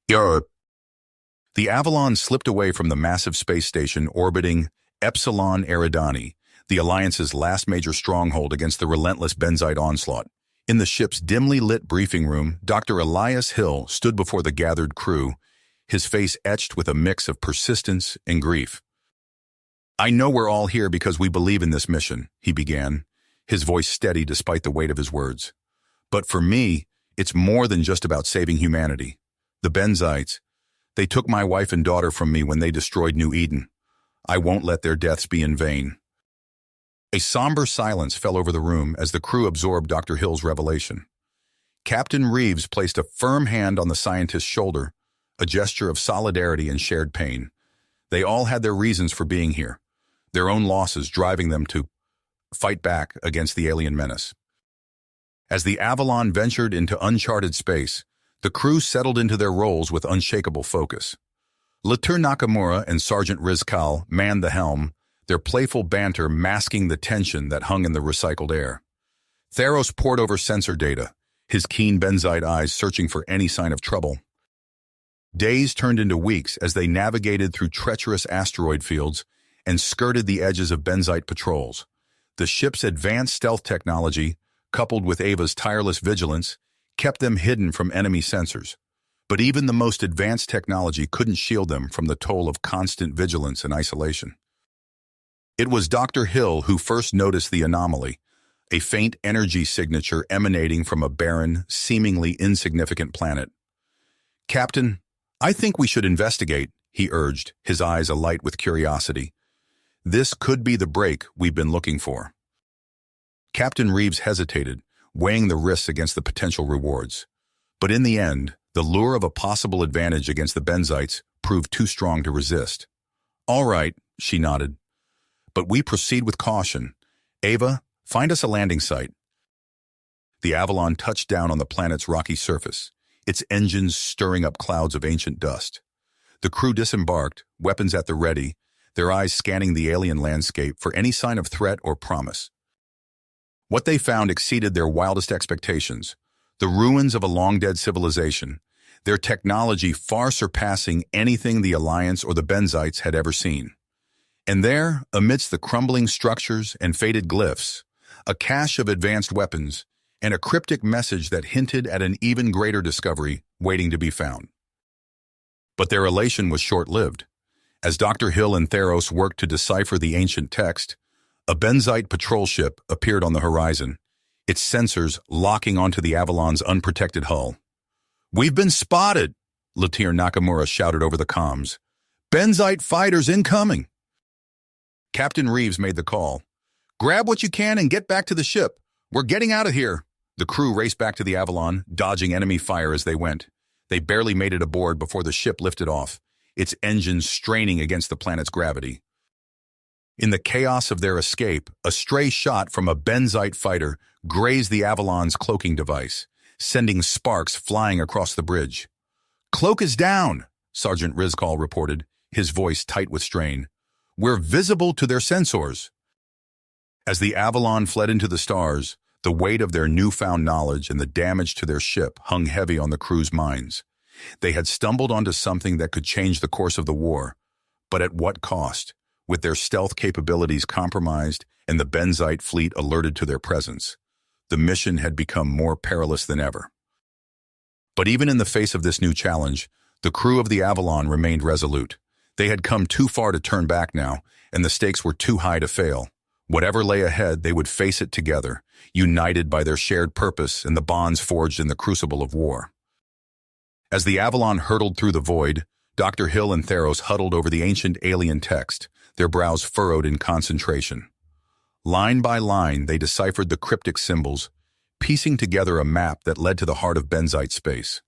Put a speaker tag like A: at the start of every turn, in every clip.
A: Your The Avalon slipped away from the massive space station orbiting Epsilon Eridani, the Alliance's last major stronghold against the relentless Benzite onslaught. In the ship's dimly lit briefing room, Dr. Elias Hill stood before the gathered crew, his face etched with a mix of persistence and grief. "I know we're all here because we believe in this mission," he began, his voice steady despite the weight of his words. "But for me, it's more than just about saving humanity. The Benzites, they took my wife and daughter from me when they destroyed New Eden. I won't let their deaths be in vain." A somber silence fell over the room as the crew absorbed Dr. Hill's revelation. Captain Reeves placed a firm hand on the scientist's shoulder, a gesture of solidarity and shared pain. They all had their reasons for being here, their own losses driving them to fight back against the alien menace. As the Avalon ventured into uncharted space, the crew settled into their roles with unshakable focus. Lieutenant Nakamura and Sergeant Rizkal manned the helm, their playful banter masking the tension that hung in the recycled air. Theros pored over sensor data, his keen Benzite eyes searching for any sign of trouble. Days turned into weeks as they navigated through treacherous asteroid fields and skirted the edges of Benzite patrols. The ship's advanced stealth technology, coupled with Ava's tireless vigilance, kept them hidden from enemy sensors. But even the most advanced technology couldn't shield them from the toll of constant vigilance and isolation. It was Dr. Hill who first noticed the anomaly, a faint energy signature emanating from a barren, seemingly insignificant planet. "Captain, I think we should investigate," he urged, his eyes alight with curiosity. "This could be the break we've been looking for." Captain Reeves hesitated, weighing the risks against the potential rewards. But in the end, the lure of a possible advantage against the Benzites proved too strong to resist. "All right," she nodded. "But we proceed with caution. Ava, find us a landing site." The Avalon touched down on the planet's rocky surface, its engines stirring up clouds of ancient dust. The crew disembarked, weapons at the ready, their eyes scanning the alien landscape for any sign of threat or promise. What they found exceeded their wildest expectations, the ruins of a long-dead civilization, their technology far surpassing anything the Alliance or the Benzites had ever seen. And there, amidst the crumbling structures and faded glyphs, a cache of advanced weapons and a cryptic message that hinted at an even greater discovery waiting to be found. But their elation was short-lived. As Dr. Hill and Theros worked to decipher the ancient text, a Benzite patrol ship appeared on the horizon, its sensors locking onto the Avalon's unprotected hull. "We've been spotted!" Lieutenant Nakamura shouted over the comms. "Benzite fighters incoming!" Captain Reeves made the call. "Grab what you can and get back to the ship. We're getting out of here." The crew raced back to the Avalon, dodging enemy fire as they went. They barely made it aboard before the ship lifted off, its engines straining against the planet's gravity. In the chaos of their escape, a stray shot from a Benzite fighter grazed the Avalon's cloaking device, sending sparks flying across the bridge. "Cloak is down," Sergeant Rizkal reported, his voice tight with strain. "We're visible to their sensors." As the Avalon fled into the stars, the weight of their newfound knowledge and the damage to their ship hung heavy on the crew's minds. They had stumbled onto something that could change the course of the war, but at what cost? With their stealth capabilities compromised and the Benzite fleet alerted to their presence, the mission had become more perilous than ever. But even in the face of this new challenge, the crew of the Avalon remained resolute. They had come too far to turn back now, and the stakes were too high to fail. Whatever lay ahead, they would face it together, united by their shared purpose and the bonds forged in the crucible of war. As the Avalon hurtled through the void, Dr. Hill and Theros huddled over the ancient alien text, their brows furrowed in concentration. Line by line, they deciphered the cryptic symbols, piecing together a map that led to the heart of Benzite space.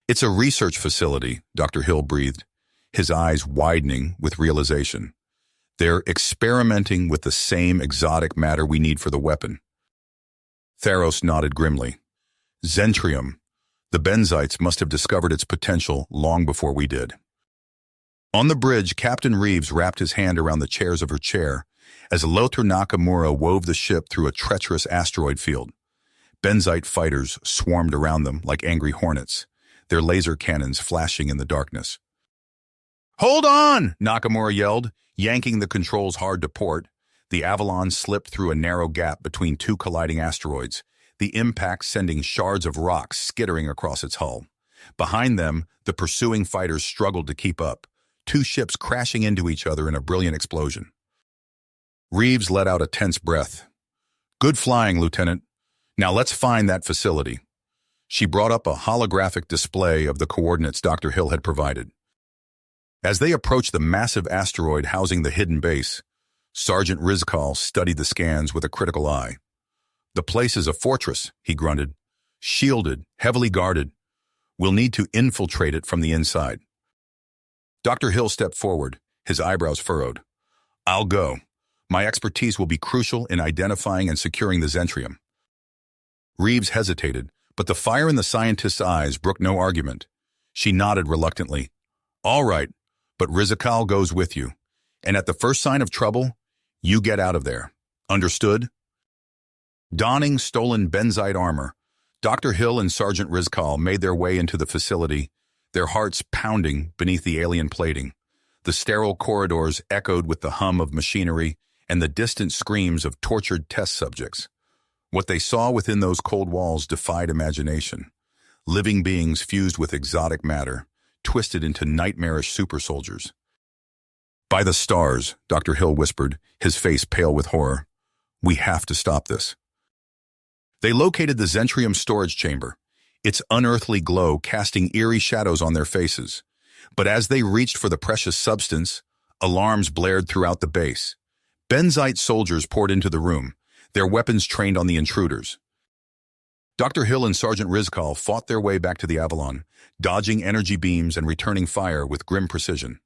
A: "It's a research facility," Dr. Hill breathed, his eyes widening with realization. "They're experimenting with the same exotic matter we need for the weapon." Theros nodded grimly. "Zentrium. The Benzites must have discovered its potential long before we did." On the bridge, Captain Reeves wrapped his hand around the chairs of her chair as Lieutenant Nakamura wove the ship through a treacherous asteroid field. Benzite fighters swarmed around them like angry hornets, their laser cannons flashing in the darkness. "Hold on!" Nakamura yelled, yanking the controls hard to port. The Avalon slipped through a narrow gap between two colliding asteroids, the impact sending shards of rock skittering across its hull. Behind them, the pursuing fighters struggled to keep up, two ships crashing into each other in a brilliant explosion. Reeves let out a tense breath. "Good flying, Lieutenant. Now let's find that facility." She brought up a holographic display of the coordinates Dr. Hill had provided. As they approached the massive asteroid housing the hidden base, Sergeant Rizkal studied the scans with a critical eye. "The place is a fortress," he grunted. "Shielded, heavily guarded. We'll need to infiltrate it from the inside." Dr. Hill stepped forward, his eyebrows furrowed. "I'll go. My expertise will be crucial in identifying and securing the Zentrium." Reeves hesitated, but the fire in the scientist's eyes brooked no argument. She nodded reluctantly. "All right, but Rizikal goes with you. And at the first sign of trouble, you get out of there. Understood?" Donning stolen benzite armor, Dr. Hill and Sergeant Rizkal made their way into the facility, their hearts pounding beneath the alien plating. The sterile corridors echoed with the hum of machinery and the distant screams of tortured test subjects. What they saw within those cold walls defied imagination. Living beings fused with exotic matter, twisted into nightmarish super soldiers. "By the stars," Dr. Hill whispered, his face pale with horror. "We have to stop this." They located the Zentrium storage chamber, its unearthly glow casting eerie shadows on their faces. But as they reached for the precious substance, alarms blared throughout the base. Benzite soldiers poured into the room, their weapons trained on the intruders. Dr. Hill and Sergeant Rizkal fought their way back to the Avalon, dodging energy beams and returning fire with grim precision.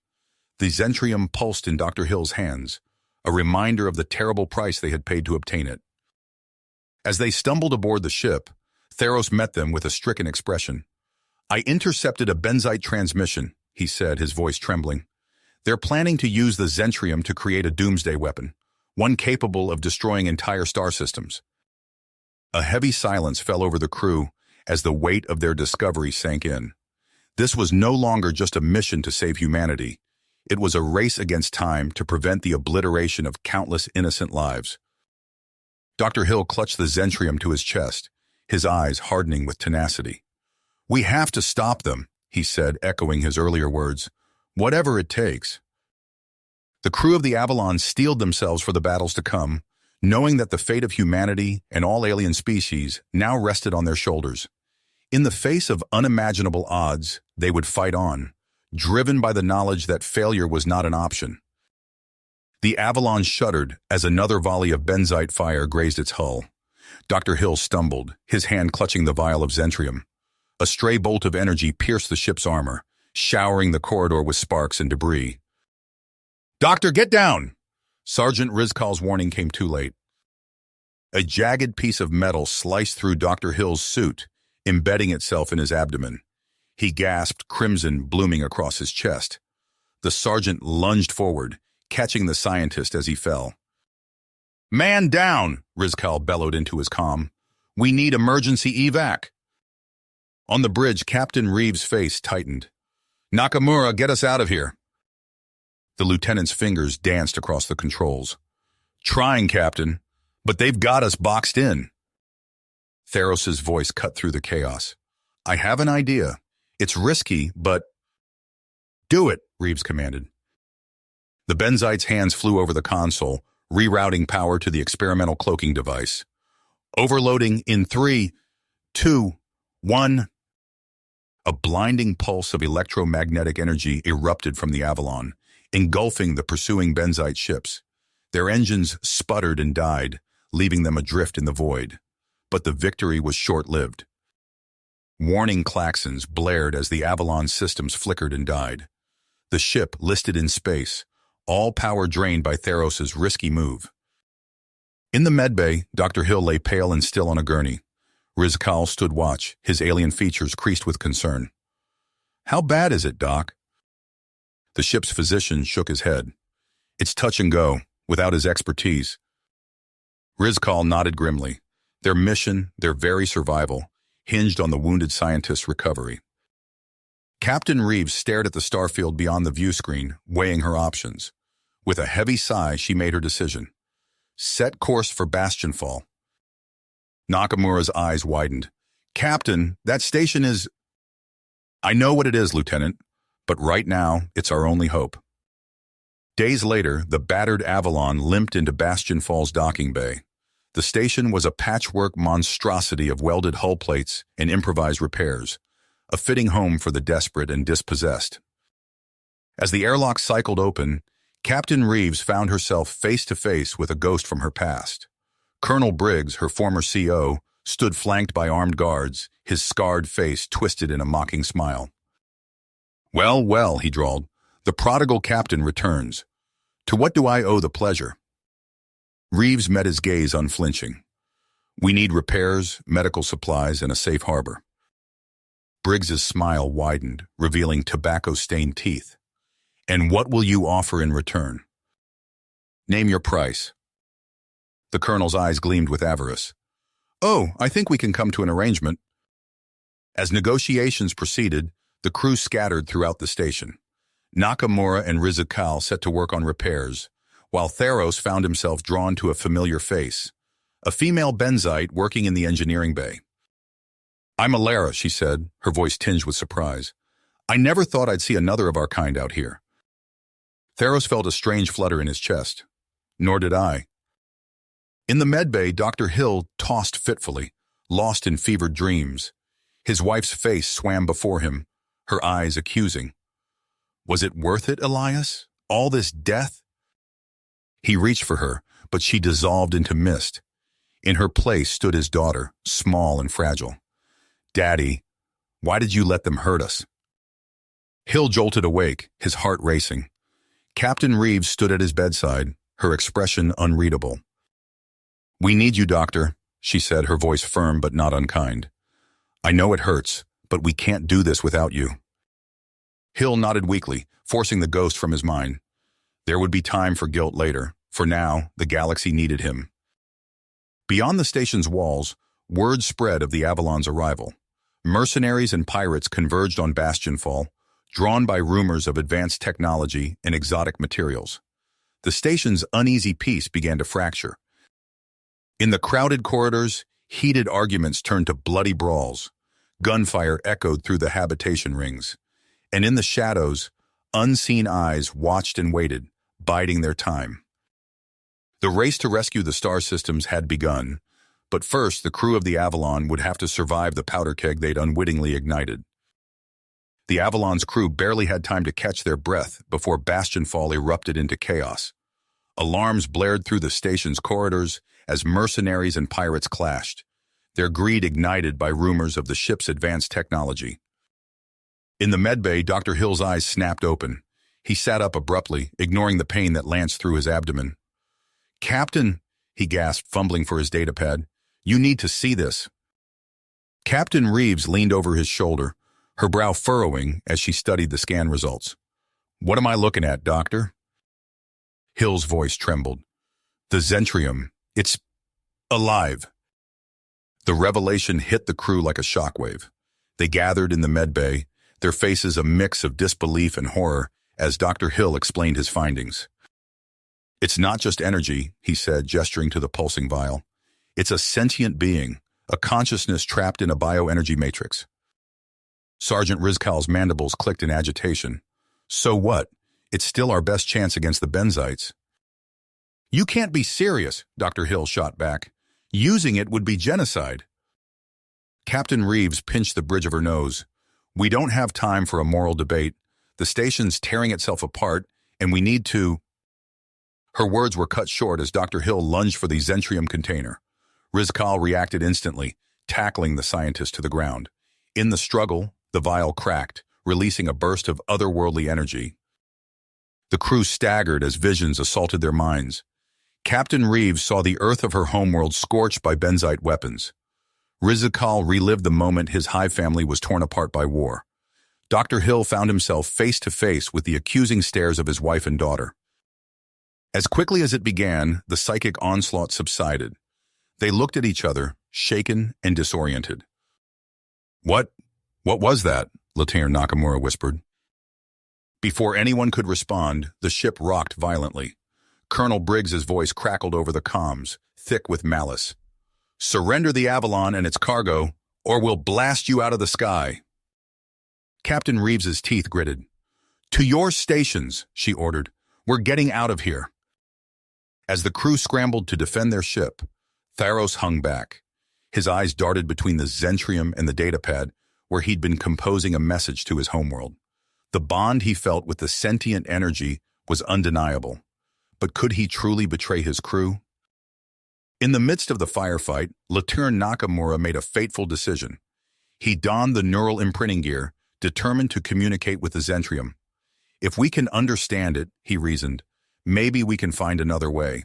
A: The Zentrium pulsed in Dr. Hill's hands, a reminder of the terrible price they had paid to obtain it. As they stumbled aboard the ship, Theros met them with a stricken expression. "I intercepted a benzite transmission," he said, his voice trembling. "They're planning to use the Zentrium to create a doomsday weapon, one capable of destroying entire star systems." A heavy silence fell over the crew as the weight of their discovery sank in. This was no longer just a mission to save humanity. It was a race against time to prevent the obliteration of countless innocent lives. Dr. Hill clutched the Zentrium to his chest, his eyes hardening with tenacity. "We have to stop them," he said, echoing his earlier words. "Whatever it takes." The crew of the Avalon steeled themselves for the battles to come, knowing that the fate of humanity and all alien species now rested on their shoulders. In the face of unimaginable odds, they would fight on, driven by the knowledge that failure was not an option. The Avalon shuddered as another volley of benzite fire grazed its hull. Dr. Hill stumbled, his hand clutching the vial of Zentrium. A stray bolt of energy pierced the ship's armor, showering the corridor with sparks and debris. "Doctor, get down!" Sergeant Rizkal's warning came too late. A jagged piece of metal sliced through Dr. Hill's suit, embedding itself in his abdomen. He gasped, crimson blooming across his chest. The sergeant lunged forward, catching the scientist as he fell. "Man down!" Rizkal bellowed into his comm. "We need emergency evac." On the bridge, Captain Reeves' face tightened. "Nakamura, get us out of here." The lieutenant's fingers danced across the controls. "Trying, Captain, but they've got us boxed in." Theros's voice cut through the chaos. "I have an idea. It's risky, but—" "Do it," Reeves commanded. The benzite's hands flew over the console, rerouting power to the experimental cloaking device. "Overloading in 3, 2, 1. A blinding pulse of electromagnetic energy erupted from the Avalon, engulfing the pursuing benzite ships. Their engines sputtered and died, leaving them adrift in the void. But the victory was short-lived. Warning klaxons blared as the Avalon's systems flickered and died. The ship listed in space, all power drained by Theros's risky move. In the medbay, Dr. Hill lay pale and still on a gurney. Rizkal stood watch, his alien features creased with concern. "How bad is it, Doc?" The ship's physician shook his head. "It's touch and go, without his expertise." Rizkal nodded grimly. Their mission, their very survival, hinged on the wounded scientist's recovery. Captain Reeves stared at the starfield beyond the view screen, weighing her options. With a heavy sigh, she made her decision. Set course for Bastion Fall. Nakamura's eyes widened. Captain, that station is... I know what it is, Lieutenant, but right now, it's our only hope. Days later, the battered Avalon limped into Bastion Fall's docking bay. The station was a patchwork monstrosity of welded hull plates and improvised repairs, a fitting home for the desperate and dispossessed. As the airlock cycled open, Captain Reeves found herself face-to-face with a ghost from her past. Colonel Briggs, her former CO, stood flanked by armed guards, his scarred face twisted in a mocking smile. Well, well, he drawled, the prodigal captain returns. To what do I owe the pleasure? Reeves met his gaze unflinching. We need repairs, medical supplies, and a safe harbor. Briggs's smile widened, revealing tobacco-stained teeth. And what will you offer in return? Name your price. The colonel's eyes gleamed with avarice. Oh, I think we can come to an arrangement. As negotiations proceeded, the crew scattered throughout the station. Nakamura and Rizikal set to work on repairs, while Theros found himself drawn to a familiar face, a female Benzite working in the engineering bay. I'm Alara, she said, her voice tinged with surprise. I never thought I'd see another of our kind out here. Theros felt a strange flutter in his chest. Nor did I. In the medbay, Dr. Hill tossed fitfully, lost in fevered dreams. His wife's face swam before him, her eyes accusing. Was it worth it, Elias? All this death? He reached for her, but she dissolved into mist. In her place stood his daughter, small and fragile. Daddy, why did you let them hurt us? Hill jolted awake, his heart racing. Captain Reeves stood at his bedside, her expression unreadable. We need you, Doctor, she said, her voice firm but not unkind. I know it hurts, but we can't do this without you. Hill nodded weakly, forcing the ghost from his mind. There would be time for guilt later. For now, the galaxy needed him. Beyond the station's walls, word spread of the Avalon's arrival. Mercenaries and pirates converged on Bastion Fall, drawn by rumors of advanced technology and exotic materials. The station's uneasy peace began to fracture. In the crowded corridors, heated arguments turned to bloody brawls. Gunfire echoed through the habitation rings. And in the shadows, unseen eyes watched and waited, biding their time. The race to rescue the star systems had begun, but first the crew of the Avalon would have to survive the powder keg they'd unwittingly ignited. The Avalon's crew barely had time to catch their breath before Bastion Fall erupted into chaos. Alarms blared through the station's corridors as mercenaries and pirates clashed, their greed ignited by rumors of the ship's advanced technology. In the medbay, Dr. Hill's eyes snapped open. He sat up abruptly, ignoring the pain that lanced through his abdomen. Captain, he gasped, fumbling for his datapad, you need to see this. Captain Reeves leaned over his shoulder, her brow furrowing as she studied the scan results. What am I looking at, Doctor? Hill's voice trembled. The Zentrium, it's alive. The revelation hit the crew like a shockwave. They gathered in the medbay, their faces a mix of disbelief and horror as Dr. Hill explained his findings. It's not just energy, he said, gesturing to the pulsing vial. It's a sentient being, a consciousness trapped in a bioenergy matrix. Sergeant Rizkal's mandibles clicked in agitation. So what? It's still our best chance against the Benzites. You can't be serious, Dr. Hill shot back. Using it would be genocide. Captain Reeves pinched the bridge of her nose. We don't have time for a moral debate. The station's tearing itself apart, and we need to... Her words were cut short as Dr. Hill lunged for the Zentrium container. Rizkal reacted instantly, tackling the scientist to the ground. In the struggle, the vial cracked, releasing a burst of otherworldly energy. The crew staggered as visions assaulted their minds. Captain Reeves saw the earth of her homeworld scorched by Benzite weapons. Rizikal relived the moment his hive family was torn apart by war. Dr. Hill found himself face to face with the accusing stares of his wife and daughter. As quickly as it began, the psychic onslaught subsided. They looked at each other, shaken and disoriented. What was that? Lieutenant Nakamura whispered. Before anyone could respond, the ship rocked violently. Colonel Briggs's voice crackled over the comms, thick with malice. "Surrender the Avalon and its cargo, or we'll blast you out of the sky." Captain Reeves's teeth gritted. "To your stations," she ordered. "We're getting out of here." As the crew scrambled to defend their ship, Tharos hung back. His eyes darted between the Zentrium and the datapad, where he'd been composing a message to his homeworld. The bond he felt with the sentient energy was undeniable. But could he truly betray his crew? In the midst of the firefight, Lieutenant Nakamura made a fateful decision. He donned the neural imprinting gear, determined to communicate with the Zentrium. If we can understand it, he reasoned, maybe we can find another way.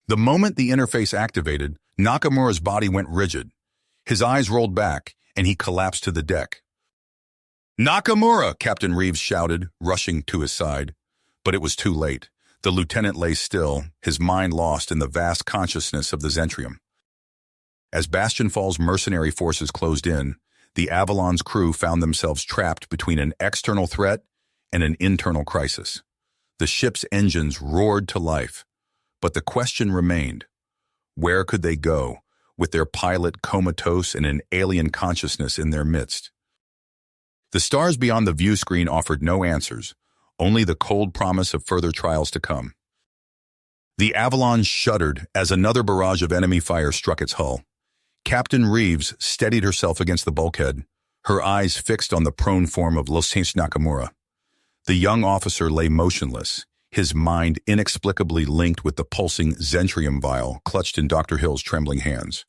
A: The moment the interface activated, Nakamura's body went rigid. His eyes rolled back, and he collapsed to the deck. "Nakamura!" Captain Reeves shouted, rushing to his side. But it was too late. The lieutenant lay still, his mind lost in the vast consciousness of the Zentrium. As Bastion Fall's mercenary forces closed in, the Avalon's crew found themselves trapped between an external threat and an internal crisis. The ship's engines roared to life, but the question remained: where could they go, with their pilot comatose and an alien consciousness in their midst? The stars beyond the view screen offered no answers, only the cold promise of further trials to come. The Avalon shuddered as another barrage of enemy fire struck its hull. Captain Reeves steadied herself against the bulkhead, her eyes fixed on the prone form of Lieutenant Nakamura. The young officer lay motionless, his mind inexplicably linked with the pulsing Zentrium vial clutched in Dr. Hill's trembling hands.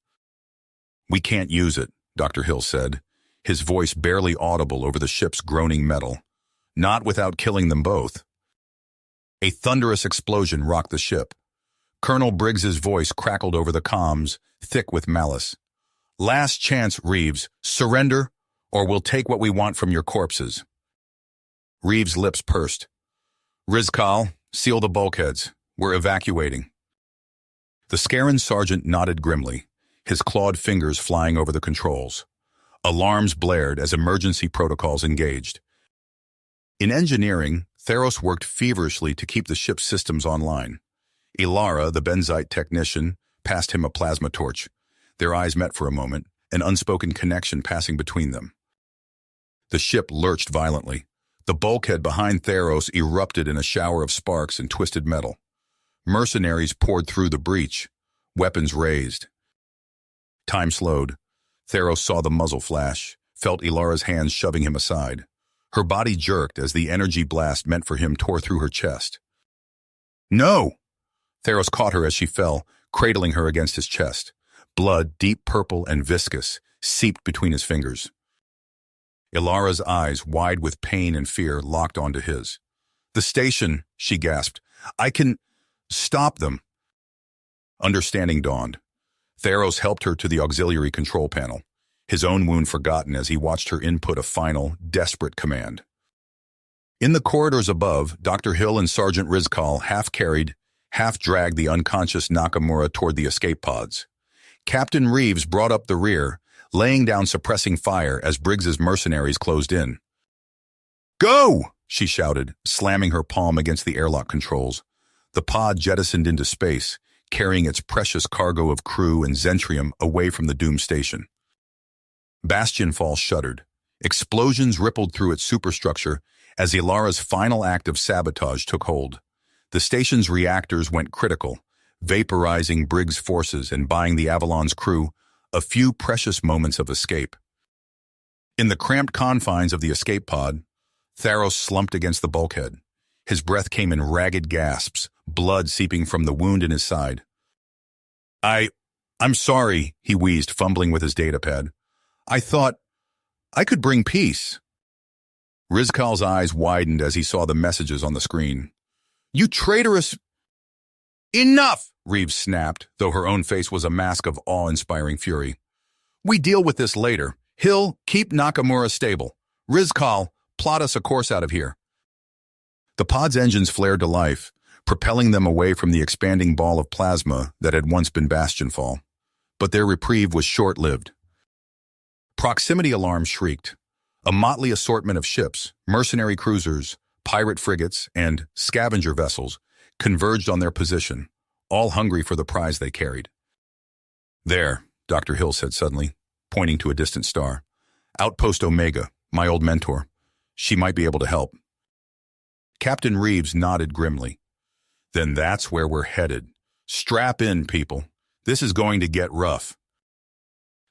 A: "We can't use it," Dr. Hill said, his voice barely audible over the ship's groaning metal. "Not without killing them both." A thunderous explosion rocked the ship. Colonel Briggs's voice crackled over the comms, thick with malice. "Last chance, Reeves. Surrender, or we'll take what we want from your corpses." Reeves' lips pursed. "Rizkal, seal the bulkheads. We're evacuating." The Scaran sergeant nodded grimly, his clawed fingers flying over the controls. Alarms blared as emergency protocols engaged. In engineering, Tharos worked feverishly to keep the ship's systems online. Ilara, the Benzite technician, passed him a plasma torch. Their eyes met for a moment, an unspoken connection passing between them. The ship lurched violently. The bulkhead behind Tharos erupted in a shower of sparks and twisted metal. Mercenaries poured through the breach, weapons raised. Time slowed. Tharos saw the muzzle flash, felt Ilara's hands shoving him aside. Her body jerked as the energy blast meant for him tore through her chest. "No!" Tharos caught her as she fell, cradling her against his chest. Blood, deep purple and viscous, seeped between his fingers. Ilara's eyes, wide with pain and fear, locked onto his. "The station," she gasped. "I can stop them." Understanding dawned. Tharos helped her to the auxiliary control panel, his own wound forgotten as he watched her input a final, desperate command. In the corridors above, Dr. Hill and Sergeant Rizkal half-carried, half-dragged the unconscious Nakamura toward the escape pods. Captain Reeves brought up the rear, laying down suppressing fire as Briggs's mercenaries closed in. "Go!" she shouted, slamming her palm against the airlock controls. The pod jettisoned into space, carrying its precious cargo of crew and Zentrium away from the doomed station. Bastion Fall shuddered. Explosions rippled through its superstructure as Ilara's final act of sabotage took hold. The station's reactors went critical, vaporizing Briggs' forces and buying the Avalon's crew a few precious moments of escape. In the cramped confines of the escape pod, Tharos slumped against the bulkhead. His breath came in ragged gasps, blood seeping from the wound in his side. I'm sorry," he wheezed, fumbling with his datapad. "I thought I could bring peace." Rizkal's eyes widened as he saw the messages on the screen. "You traitorous—" "Enough!" Reeves snapped, though her own face was a mask of awe-inspiring fury. "We deal with this later. Hill, keep Nakamura stable. Rizkal, plot us a course out of here." The pod's engines flared to life, propelling them away from the expanding ball of plasma that had once been Bastion Fall. But their reprieve was short-lived. Proximity alarms shrieked. A motley assortment of ships, mercenary cruisers, pirate frigates, and scavenger vessels converged on their position, all hungry for the prize they carried. "There," Dr. Hill said suddenly, pointing to a distant star. "Outpost Omega, my old mentor. She might be able to help." Captain Reeves nodded grimly. "Then that's where we're headed. Strap in, people. This is going to get rough."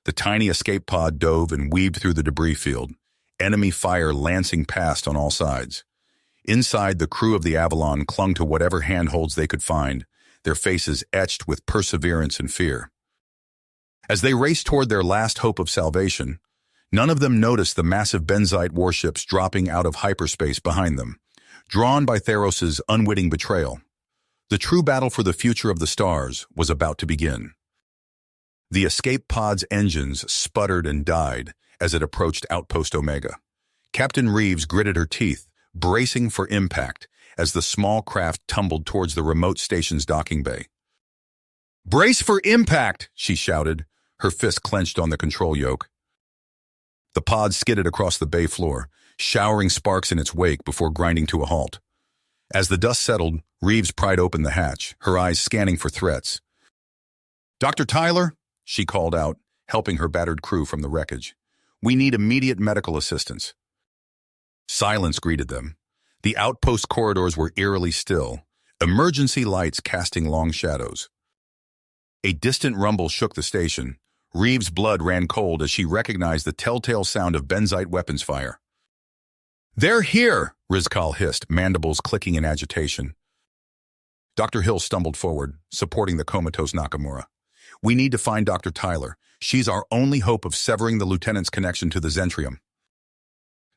A: The tiny escape pod dove and weaved through the debris field, enemy fire lancing past on all sides. Inside, the crew of the Avalon clung to whatever handholds they could find, their faces etched with perseverance and fear. As they raced toward their last hope of salvation, none of them noticed the massive Benzite warships dropping out of hyperspace behind them, drawn by Theros's unwitting betrayal. The true battle for the future of the stars was about to begin. The escape pod's engines sputtered and died as it approached Outpost Omega. Captain Reeves gritted her teeth, bracing for impact as the small craft tumbled towards the remote station's docking bay. "Brace for impact!" she shouted, her fist clenched on the control yoke. The pod skidded across the bay floor, showering sparks in its wake before grinding to a halt. As the dust settled, Reeves pried open the hatch, her eyes scanning for threats. "Dr. Tyler," she called out, helping her battered crew from the wreckage. "We need immediate medical assistance." Silence greeted them. The outpost corridors were eerily still, emergency lights casting long shadows. A distant rumble shook the station. Reeves' blood ran cold as she recognized the telltale sound of Benzite weapons fire. "They're here!" Rizkal hissed, mandibles clicking in agitation. Dr. Hill stumbled forward, supporting the comatose Nakamura. "We need to find Dr. Tyler. She's our only hope of severing the lieutenant's connection to the Zentrium."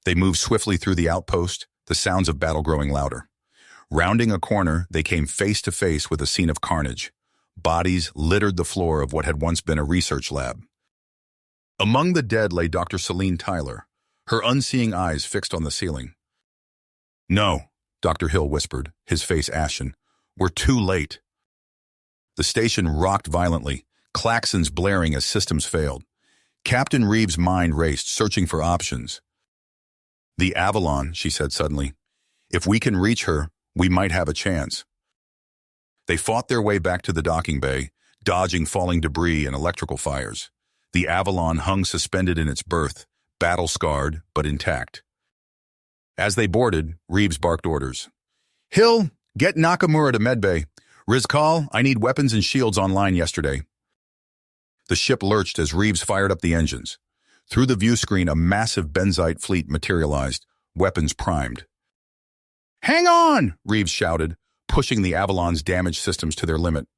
A: They moved swiftly through the outpost, the sounds of battle growing louder. Rounding a corner, they came face to face with a scene of carnage. Bodies littered the floor of what had once been a research lab. Among the dead lay Dr. Celine Tyler, her unseeing eyes fixed on the ceiling. "No," Dr. Hill whispered, his face ashen. "We're too late." The station rocked violently, claxons blaring as systems failed. Captain Reeves' mind raced, searching for options. "The Avalon," she said suddenly. "If we can reach her, we might have a chance." They fought their way back to the docking bay, dodging falling debris and electrical fires. The Avalon hung suspended in its berth, battle-scarred but intact. As they boarded, Reeves barked orders. "Hill, get Nakamura to medbay. Rizkal, I need weapons and shields online yesterday." The ship lurched as Reeves fired up the engines. Through the view screen, a massive Benzite fleet materialized, weapons primed. "Hang on!" Reeves shouted, pushing the Avalon's damaged systems to their limit.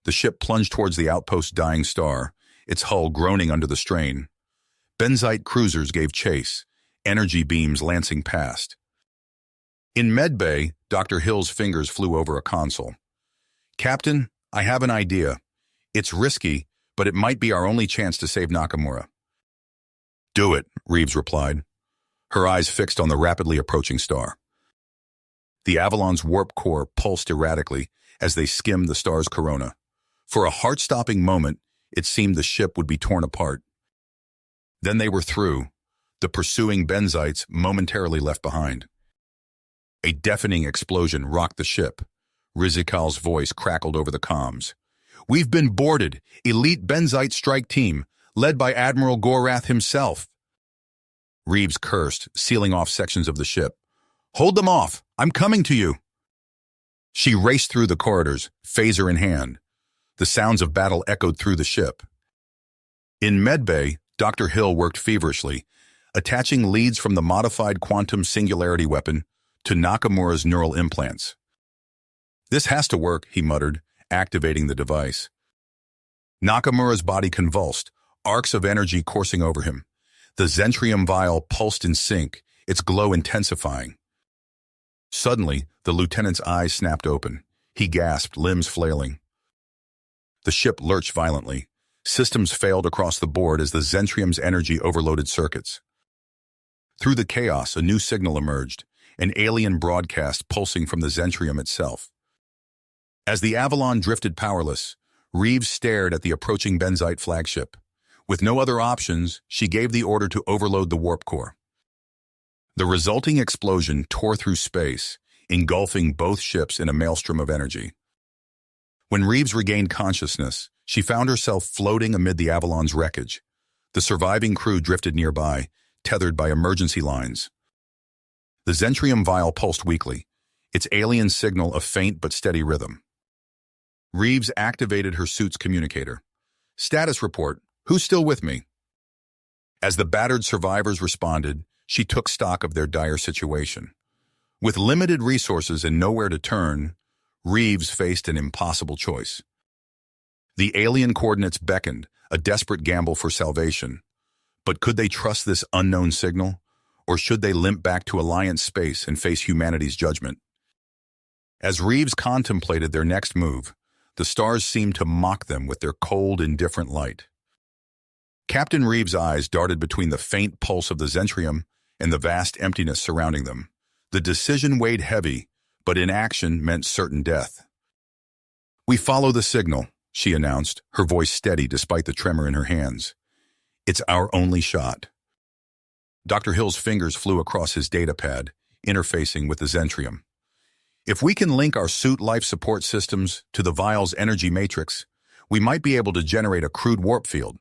A: The ship plunged towards the outpost's dying star, its hull groaning under the strain. Benzite cruisers gave chase, energy beams lancing past. In medbay, Dr. Hill's fingers flew over a console. "Captain, I have an idea. It's risky, but it might be our only chance to save Nakamura." "Do it," Reeves replied, her eyes fixed on the rapidly approaching star. The Avalon's warp core pulsed erratically as they skimmed the star's corona. For a heart-stopping moment, it seemed the ship would be torn apart. Then they were through, the pursuing Benzites momentarily left behind. A deafening explosion rocked the ship. Rizikal's voice crackled over the comms. "We've been boarded. Elite Benzite strike team, led by Admiral Gorath himself." Reeves cursed, sealing off sections of the ship. "Hold them off! I'm coming to you!" She raced through the corridors, phaser in hand. The sounds of battle echoed through the ship. In medbay, Dr. Hill worked feverishly, attaching leads from the modified quantum singularity weapon to Nakamura's neural implants. "This has to work," he muttered, activating the device. Nakamura's body convulsed, arcs of energy coursing over him. The Zentrium vial pulsed in sync, its glow intensifying. Suddenly, the lieutenant's eyes snapped open. He gasped, limbs flailing. The ship lurched violently. Systems failed across the board as the Zentrium's energy overloaded circuits. Through the chaos, a new signal emerged, an alien broadcast pulsing from the Zentrium itself. As the Avalon drifted powerless, Reeves stared at the approaching Benzite flagship. With no other options, she gave the order to overload the warp core. The resulting explosion tore through space, engulfing both ships in a maelstrom of energy. When Reeves regained consciousness, she found herself floating amid the Avalon's wreckage. The surviving crew drifted nearby, tethered by emergency lines. The Zentrium vial pulsed weakly, its alien signal a faint but steady rhythm. Reeves activated her suit's communicator. "Status report. Who's still with me?" As the battered survivors responded, she took stock of their dire situation. With limited resources and nowhere to turn, Reeves faced an impossible choice. The alien coordinates beckoned, a desperate gamble for salvation. But could they trust this unknown signal? Or should they limp back to Alliance space and face humanity's judgment? As Reeves contemplated their next move, the stars seemed to mock them with their cold, indifferent light. Captain Reeves' eyes darted between the faint pulse of the Zentrium and the vast emptiness surrounding them. The decision weighed heavy, but inaction meant certain death. "We follow the signal," she announced, her voice steady despite the tremor in her hands. "It's our only shot." Dr. Hill's fingers flew across his data pad, interfacing with the Zentrium. "If we can link our suit life support systems to the vial's energy matrix, we might be able to generate a crude warp field."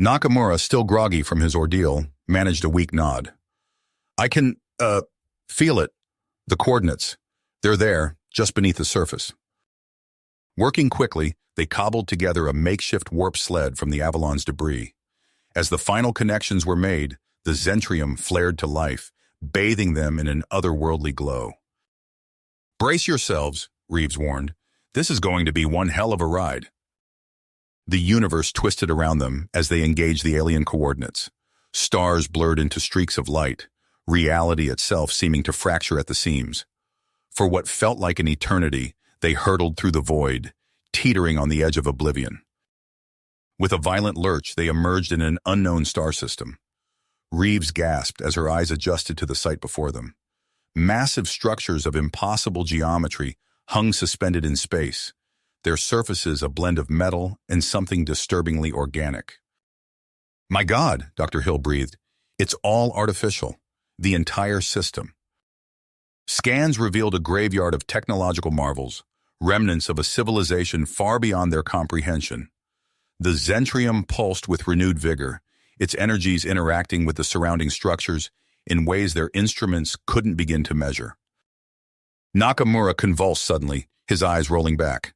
A: Nakamura, still groggy from his ordeal, managed a weak nod. "I can, feel it. The coordinates. They're there, just beneath the surface." Working quickly, they cobbled together a makeshift warp sled from the Avalon's debris. As the final connections were made, the Zentrium flared to life, bathing them in an otherworldly glow. "Brace yourselves," Reeves warned. "This is going to be one hell of a ride." The universe twisted around them as they engaged the alien coordinates. Stars blurred into streaks of light, reality itself seeming to fracture at the seams. For what felt like an eternity, they hurtled through the void, teetering on the edge of oblivion. With a violent lurch, they emerged in an unknown star system. Reeves gasped as her eyes adjusted to the sight before them. Massive structures of impossible geometry hung suspended in space, their surfaces a blend of metal and something disturbingly organic. "My God," Dr. Hill breathed, "it's all artificial, the entire system." Scans revealed a graveyard of technological marvels, remnants of a civilization far beyond their comprehension. The Zentrium pulsed with renewed vigor, its energies interacting with the surrounding structures in ways their instruments couldn't begin to measure. Nakamura convulsed suddenly, his eyes rolling back.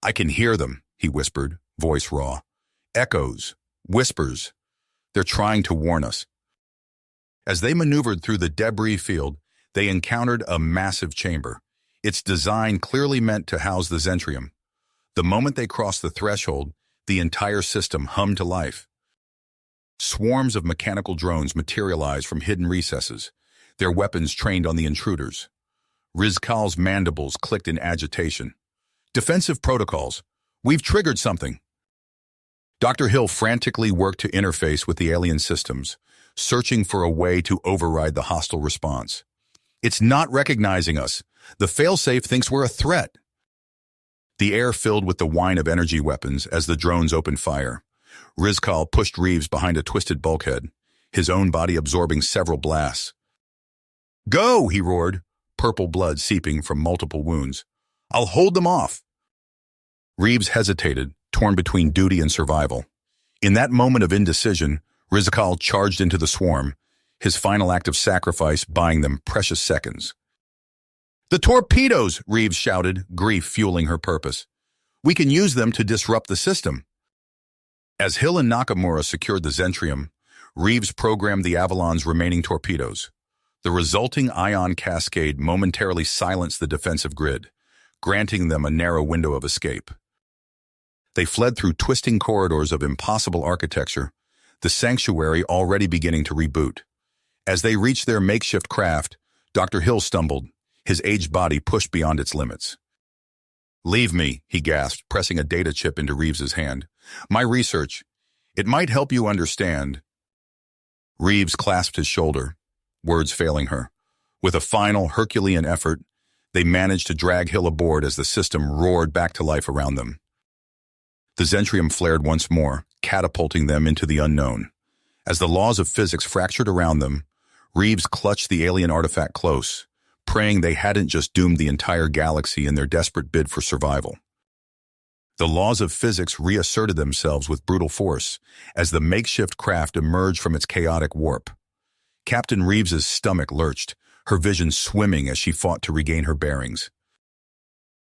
A: "I can hear them," he whispered, voice raw. "Echoes, whispers. They're trying to warn us." As they maneuvered through the debris field, they encountered a massive chamber, its design clearly meant to house the Zentrium. The moment they crossed the threshold, the entire system hummed to life. Swarms of mechanical drones materialized from hidden recesses, their weapons trained on the intruders. Rizkal's mandibles clicked in agitation. "Defensive protocols. We've triggered something." Dr. Hill frantically worked to interface with the alien systems, searching for a way to override the hostile response. "It's not recognizing us. The failsafe thinks we're a threat." The air filled with the whine of energy weapons as the drones opened fire. Rizkal pushed Reeves behind a twisted bulkhead, his own body absorbing several blasts. "Go!" he roared, purple blood seeping from multiple wounds. "I'll hold them off." Reeves hesitated, torn between duty and survival. In that moment of indecision, Rizkal charged into the swarm, his final act of sacrifice buying them precious seconds. "The torpedoes!" Reeves shouted, grief fueling her purpose. "We can use them to disrupt the system." As Hill and Nakamura secured the Zentrium, Reeves programmed the Avalon's remaining torpedoes. The resulting ion cascade momentarily silenced the defensive grid, granting them a narrow window of escape. They fled through twisting corridors of impossible architecture, the sanctuary already beginning to reboot. As they reached their makeshift craft, Dr. Hill stumbled, his aged body pushed beyond its limits. "Leave me," he gasped, pressing a data chip into Reeves's hand. "My research. It might help you understand." Reeves clasped his shoulder, words failing her. With a final Herculean effort, they managed to drag Hill aboard as the system roared back to life around them. The Zentrium flared once more, catapulting them into the unknown. As the laws of physics fractured around them, Reeves clutched the alien artifact close, praying they hadn't just doomed the entire galaxy in their desperate bid for survival. The laws of physics reasserted themselves with brutal force as the makeshift craft emerged from its chaotic warp. Captain Reeves's stomach lurched, her vision swimming as she fought to regain her bearings.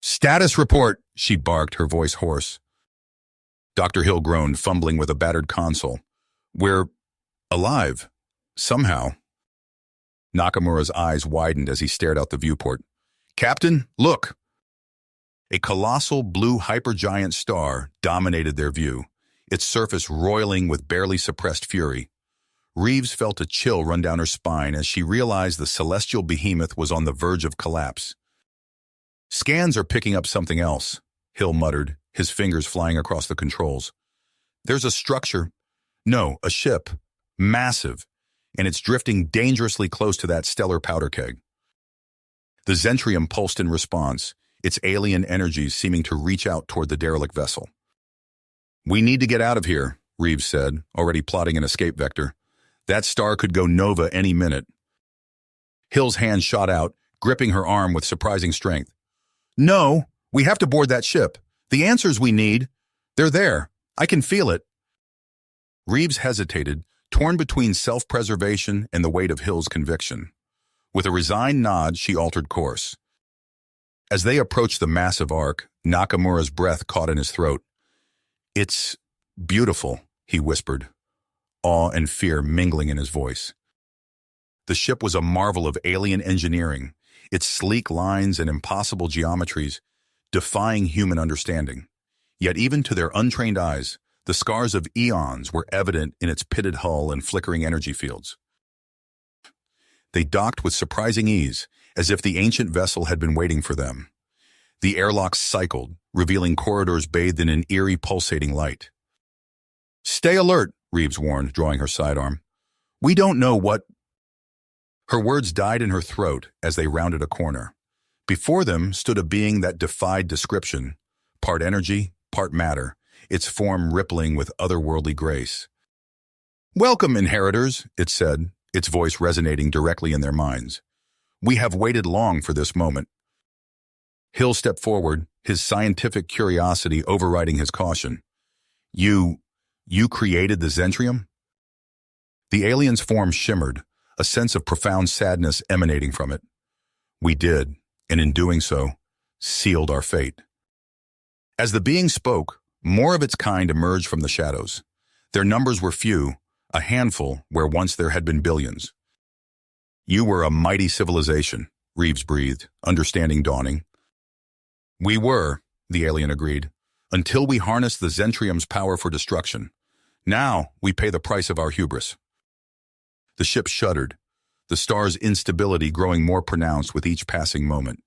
A: "Status report," she barked, her voice hoarse. Dr. Hill groaned, fumbling with a battered console. "We're alive. Somehow." Nakamura's eyes widened as he stared out the viewport. "Captain, look!" A colossal blue hypergiant star dominated their view, its surface roiling with barely suppressed fury. Reeves felt a chill run down her spine as she realized the celestial behemoth was on the verge of collapse. "Scans are picking up something else," Hill muttered, his fingers flying across the controls. "There's a structure. No, a ship. Massive. And it's drifting dangerously close to that stellar powder keg." The Zentrium pulsed in response, its alien energies seeming to reach out toward the derelict vessel. "We need to get out of here," Reeves said, already plotting an escape vector. "That star could go nova any minute." Hill's hand shot out, gripping her arm with surprising strength. "No, we have to board that ship. The answers we need, they're there. I can feel it." Reeves hesitated, torn between self-preservation and the weight of Hill's conviction. With a resigned nod, she altered course. As they approached the massive ark, Nakamura's breath caught in his throat. "It's beautiful," he whispered, awe and fear mingling in his voice. The ship was a marvel of alien engineering, its sleek lines and impossible geometries defying human understanding. Yet even to their untrained eyes, the scars of eons were evident in its pitted hull and flickering energy fields. They docked with surprising ease, as if the ancient vessel had been waiting for them. The airlocks cycled, revealing corridors bathed in an eerie pulsating light. "Stay alert," Reeves warned, drawing her sidearm. "We don't know what—" Her words died in her throat as they rounded a corner. Before them stood a being that defied description, part energy, part matter, its form rippling with otherworldly grace. "Welcome, inheritors," it said, its voice resonating directly in their minds. "We have waited long for this moment." Hill stepped forward, his scientific curiosity overriding his caution. You created the Zentrium?" The alien's form shimmered, a sense of profound sadness emanating from it. "We did, and in doing so, sealed our fate." As the being spoke, more of its kind emerged from the shadows. Their numbers were few, a handful where once there had been billions. "You were a mighty civilization," Reeves breathed, understanding dawning. "We were," the alien agreed, "until we harnessed the Zentrium's power for destruction. Now we pay the price of our hubris." The ship shuddered, the star's instability growing more pronounced with each passing moment.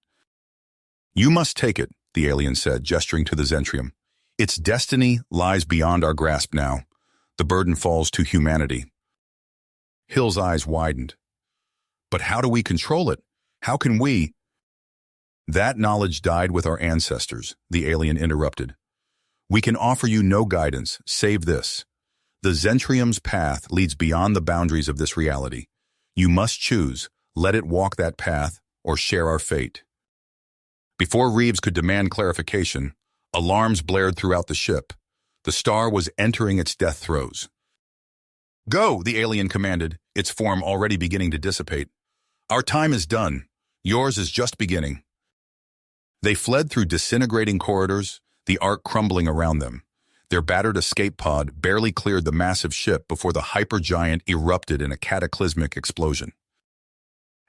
A: "You must take it," the alien said, gesturing to the Zentrium. "Its destiny lies beyond our grasp now. The burden falls to humanity." Hill's eyes widened. "But how do we control it? How can we—" "That knowledge died with our ancestors," the alien interrupted. "We can offer you no guidance, save this. The Zentrium's path leads beyond the boundaries of this reality. You must choose, let it walk that path, or share our fate." Before Reeves could demand clarification, alarms blared throughout the ship. The star was entering its death throes. "Go," the alien commanded, its form already beginning to dissipate. "Our time is done. Yours is just beginning." They fled through disintegrating corridors, the ark crumbling around them. Their battered escape pod barely cleared the massive ship before the hypergiant erupted in a cataclysmic explosion.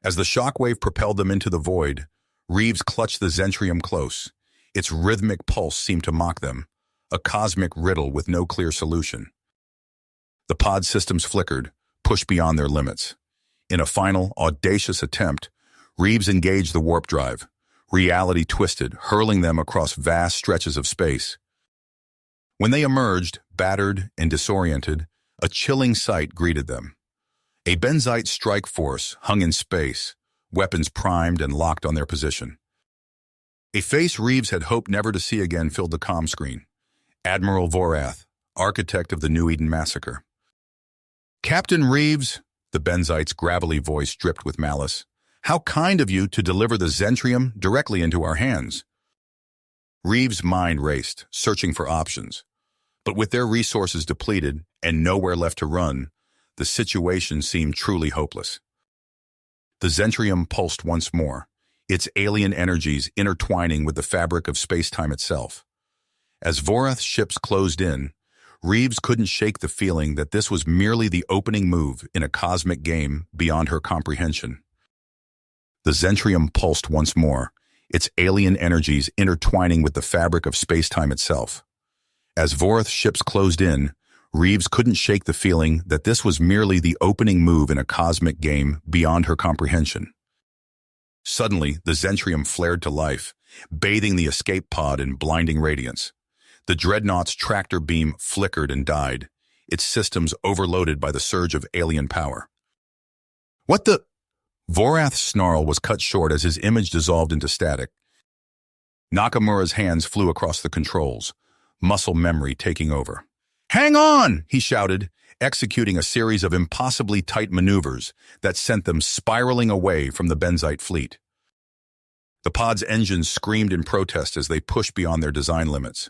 A: As the shockwave propelled them into the void, Reeves clutched the Zentrium close. Its rhythmic pulse seemed to mock them, a cosmic riddle with no clear solution. The pod systems flickered, pushed beyond their limits. In a final, audacious attempt, Reeves engaged the warp drive. Reality twisted, hurling them across vast stretches of space. When they emerged, battered and disoriented, a chilling sight greeted them. A Benzite strike force hung in space, weapons primed and locked on their position. A face Reeves had hoped never to see again filled the comm screen. Admiral Vorath, architect of the New Eden massacre. Captain Reeves, the Benzite's gravelly voice dripped with malice, how kind of you to deliver the Zentrium directly into our hands. Reeves' mind raced, searching for options. But with their resources depleted and nowhere left to run, the situation seemed truly hopeless. The Zentrium pulsed once more, its alien energies intertwining with the fabric of space-time itself. As Vorath's ships closed in, Reeves couldn't shake the feeling that this was merely the opening move in a cosmic game beyond her comprehension. The Zentrium pulsed once more, its alien energies intertwining with the fabric of space-time itself. As Vorath's ships closed in, Reeves couldn't shake the feeling that this was merely the opening move in a cosmic game beyond her comprehension. Suddenly, the Zentrium flared to life, bathing the escape pod in blinding radiance. The Dreadnought's tractor beam flickered and died, its systems overloaded by the surge of alien power. What the? Vorath's snarl was cut short as his image dissolved into static. Nakamura's hands flew across the controls, muscle memory taking over. "Hang on!" he shouted, executing a series of impossibly tight maneuvers that sent them spiraling away from the Benzite fleet. The pod's engines screamed in protest as they pushed beyond their design limits.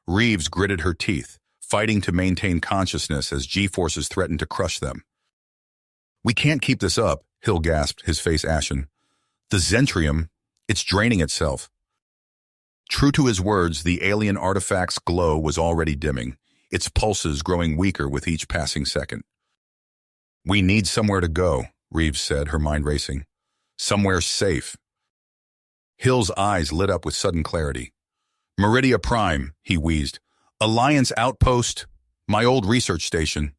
A: Reeves gritted her teeth, fighting to maintain consciousness as G-forces threatened to crush them. "We can't keep this up," Hill gasped, his face ashen. "The Zentrium, it's draining itself." True to his words, the alien artifact's glow was already dimming, its pulses growing weaker with each passing second. "We need somewhere to go," Reeves said, her mind racing. "Somewhere safe." Hill's eyes lit up with sudden clarity. "Meridia Prime," he wheezed. "Alliance outpost, my old research station."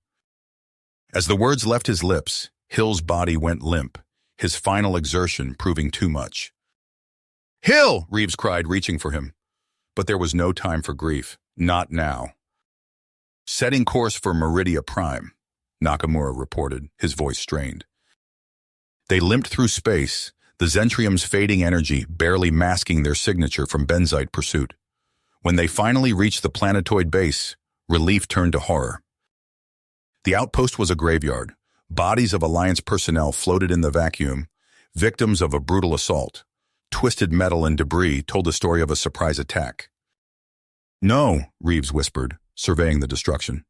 A: As the words left his lips, Hill's body went limp, his final exertion proving too much. "Hill!" Reeves cried, reaching for him. But there was no time for grief. Not now. "Setting course for Meridia Prime," Nakamura reported, his voice strained. They limped through space, the Zentrium's fading energy barely masking their signature from Benzite pursuit. When they finally reached the planetoid base, relief turned to horror. The outpost was a graveyard. Bodies of Alliance personnel floated in the vacuum, victims of a brutal assault. Twisted metal and debris told the story of a surprise attack. "No," Reeves whispered, surveying the destruction.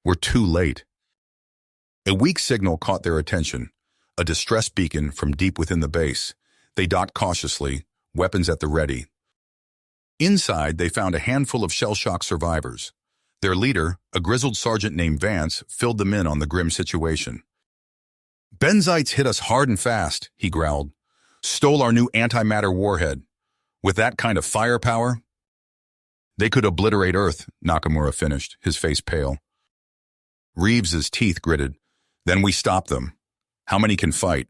A: "We're too late." A weak signal caught their attention, a distress beacon from deep within the base. They docked cautiously, weapons at the ready. Inside, they found a handful of shell-shock survivors. Their leader, a grizzled sergeant named Vance, filled them in on the grim situation. "Benzites hit us hard and fast," he growled. "Stole our new antimatter warhead. With that kind of firepower, they could obliterate Earth," Nakamura finished, his face pale. Reeves's teeth gritted. "Then we stop them. How many can fight?"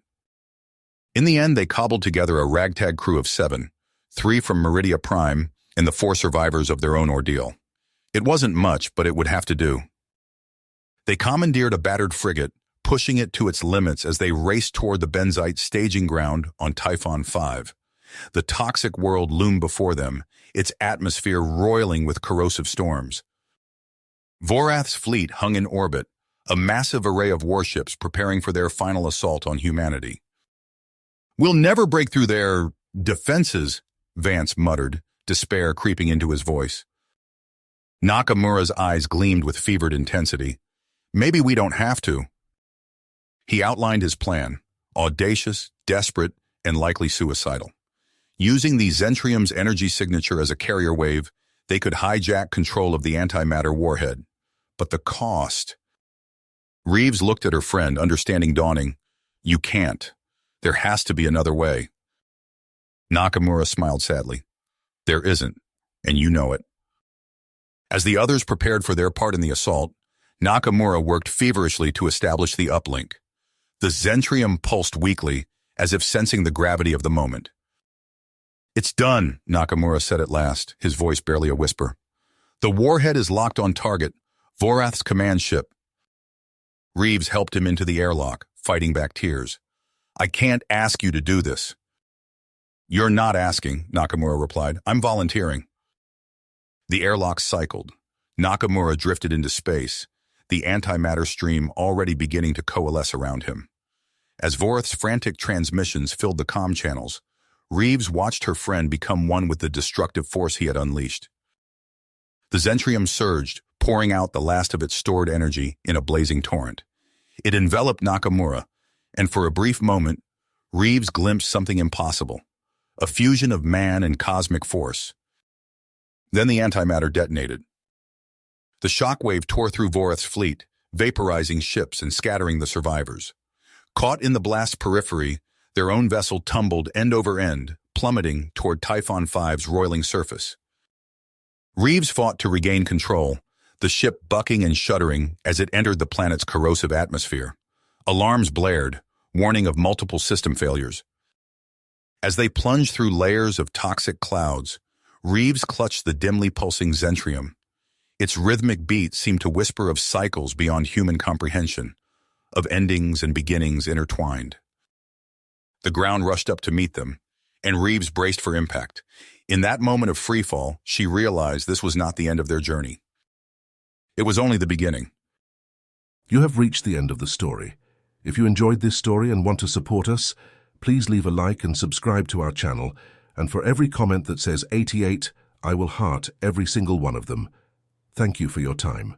A: In the end, they cobbled together a ragtag crew of 7, 3 from Meridia Prime and the 4 survivors of their own ordeal. It wasn't much, but it would have to do. They commandeered a battered frigate, pushing it to its limits as they raced toward the Benzite staging ground on Typhon 5. The toxic world loomed before them, its atmosphere roiling with corrosive storms. Vorath's fleet hung in orbit, a massive array of warships preparing for their final assault on humanity. "We'll never break through their defenses," Vance muttered, despair creeping into his voice. Nakamura's eyes gleamed with fevered intensity. "Maybe we don't have to." He outlined his plan, audacious, desperate, and likely suicidal. Using the Zentrium's energy signature as a carrier wave, they could hijack control of the antimatter warhead. But the cost... Reeves looked at her friend, understanding dawning. "You can't. There has to be another way." Nakamura smiled sadly. "There isn't, and you know it." As the others prepared for their part in the assault, Nakamura worked feverishly to establish the uplink. The Zentrium pulsed weakly, as if sensing the gravity of the moment. "It's done," Nakamura said at last, his voice barely a whisper. "The warhead is locked on target, Vorath's command ship." Reeves helped him into the airlock, fighting back tears. "I can't ask you to do this." "You're not asking," Nakamura replied. "I'm volunteering." The airlock cycled. Nakamura drifted into space, the antimatter stream already beginning to coalesce around him. As Vorith's frantic transmissions filled the comm channels, Reeves watched her friend become one with the destructive force he had unleashed. The Zentrium surged, pouring out the last of its stored energy in a blazing torrent. It enveloped Nakamura, and for a brief moment, Reeves glimpsed something impossible, a fusion of man and cosmic force. Then the antimatter detonated. The shockwave tore through Vorith's fleet, vaporizing ships and scattering the survivors. Caught in the blast's periphery, their own vessel tumbled end over end, plummeting toward Typhon V's roiling surface. Reeves fought to regain control, the ship bucking and shuddering as it entered the planet's corrosive atmosphere. Alarms blared, warning of multiple system failures. As they plunged through layers of toxic clouds, Reeves clutched the dimly pulsing Zentrium. Its rhythmic beat seemed to whisper of cycles beyond human comprehension, of endings and beginnings intertwined. The ground rushed up to meet them, and Reeves braced for impact. In that moment of freefall, she realized this was not the end of their journey. It was only the beginning.
B: You have reached the end of the story. If you enjoyed this story and want to support us, please leave a like and subscribe to our channel, and for every comment that says 88, I will heart every single one of them. Thank you for your time.